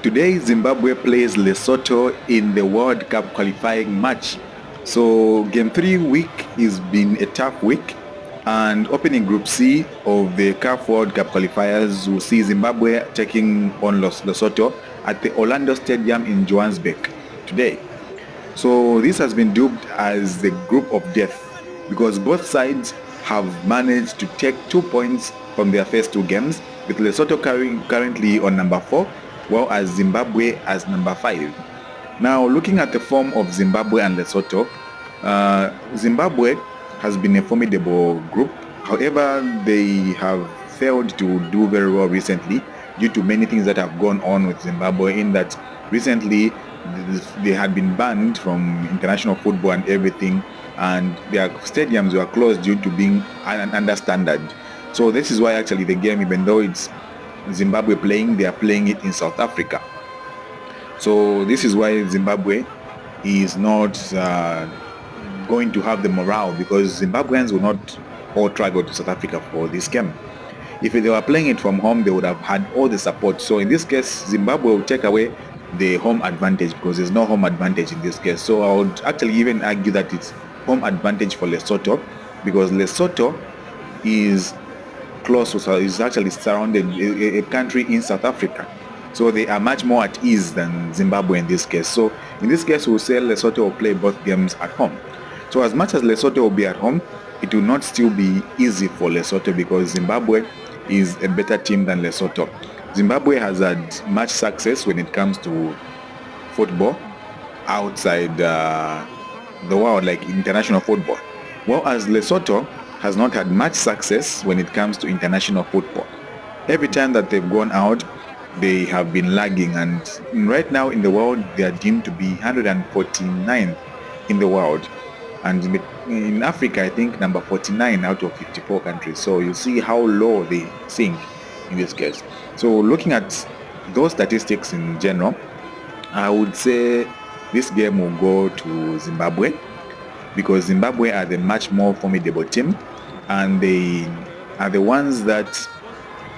Today, Zimbabwe plays Lesotho in the World Cup qualifying match. So Game 3 week has been a tough week, and opening Group C of the CAF World Cup qualifiers will see Zimbabwe taking on Lesotho at the Orlando Stadium in Johannesburg today. So this has been dubbed as the Group of Death because both sides have managed to take 2 points from their first 2 games, with Lesotho currently on number 4, while as Zimbabwe as number 5. Now, looking at the form of Zimbabwe and Lesotho, Zimbabwe has been a formidable group. However, they have failed to do very well recently due to many things that have gone on with Zimbabwe, in that recently they had been banned from international football and everything, and their stadiums were closed due to being under standard. So this is why actually the game, even though it's Zimbabwe playing, they are playing it in South Africa. So this is why Zimbabwe is not going to have the morale, because Zimbabweans will not all travel to South Africa for this game. If they were playing it from home, they would have had all the support. So in this case, Zimbabwe will take away the home advantage because there's no home advantage in this case. So I would actually even argue that it's home advantage for Lesotho, because Lesotho is close to, is actually surrounded a country in South Africa. So they are much more at ease than Zimbabwe in this case. So in this case, we'll say Lesotho will play both games at home. So as much as Lesotho will be at home, it will not still be easy for Lesotho, because Zimbabwe is a better team than Lesotho. Zimbabwe has had much success when it comes to football outside the world, like international football, whereas Lesotho has not had much success when it comes to international football. Every time that they've gone out, they have been lagging, and right now in the world they are deemed to be 149th in the world, and in Africa I think number 49 out of 54 countries. So you see how low they sink in this case. So looking at those statistics in general, I would say this game will go to Zimbabwe, because Zimbabwe are the much more formidable team, and they are the ones that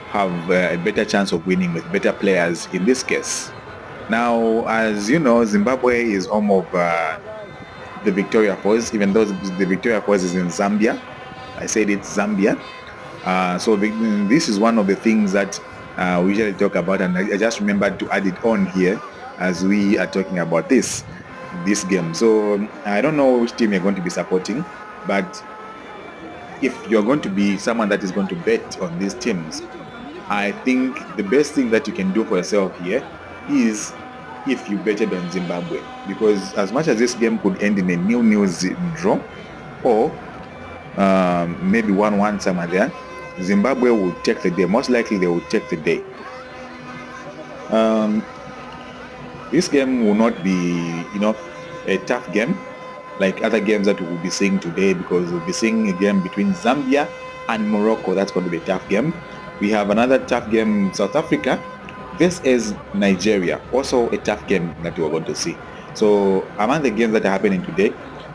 have a better chance of winning with better players in this case. Now, as you know, Zimbabwe is home of the Victoria Falls, even though the Victoria Falls is in Zambia. I said it's Zambia. So this is one of the things that we usually talk about, and I just remembered to add it on here as we are talking about this game. So I don't know which team you're going to be supporting, but if you're going to be someone that is going to bet on these teams, I think the best thing that you can do for yourself here is if you betted on Zimbabwe, because as much as this game could end in a 0-0 draw, or maybe 1-1 somewhere there, Zimbabwe will take the day. Most likely they will take the day. This game will not be, a tough game like other games that we will be seeing today, because we'll be seeing a game between Zambia and Morocco. That's going to be a tough game. We have another tough game in South Africa. This is Nigeria, also a tough game that we're going to see. So among the games that are happening today,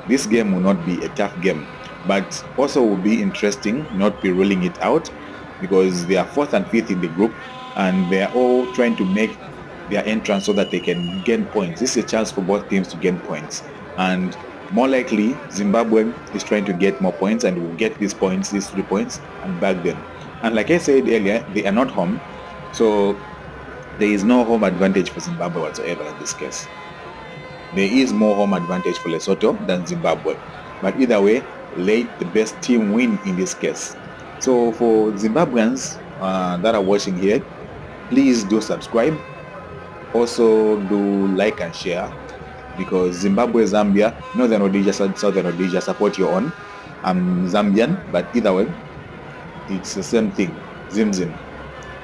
this game will not be a tough game, but also will be interesting, not be ruling it out, because they are 4th and 5th in the group, and they are all trying to make their entrance so that they can gain points. This is a chance for both teams to gain points, and more likely Zimbabwe is trying to get more points and will get these points, these 3 points, and bag them. And like I said earlier, they are not home, so there is no home advantage for Zimbabwe whatsoever in this case. There is more home advantage for Lesotho than Zimbabwe, but either way, let the best team win in this case. So for Zimbabweans that are watching here, please do subscribe. Also do like and share, because Zimbabwe, Zambia, Northern Rhodesia, Southern Rhodesia, support your own. I'm Zambian, but either way, it's the same thing. Zim.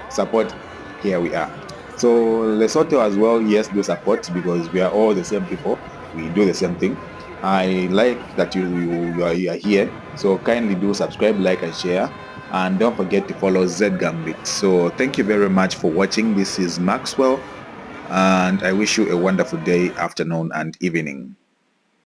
Support, here we are. So Lesotho as well, yes, do support, because we are all the same people. We do the same thing. I like that you are here. So kindly do subscribe, like and share. And don't forget to follow Z Gambit. So thank you very much for watching. This is Maxwell, and I wish you a wonderful day, afternoon and evening.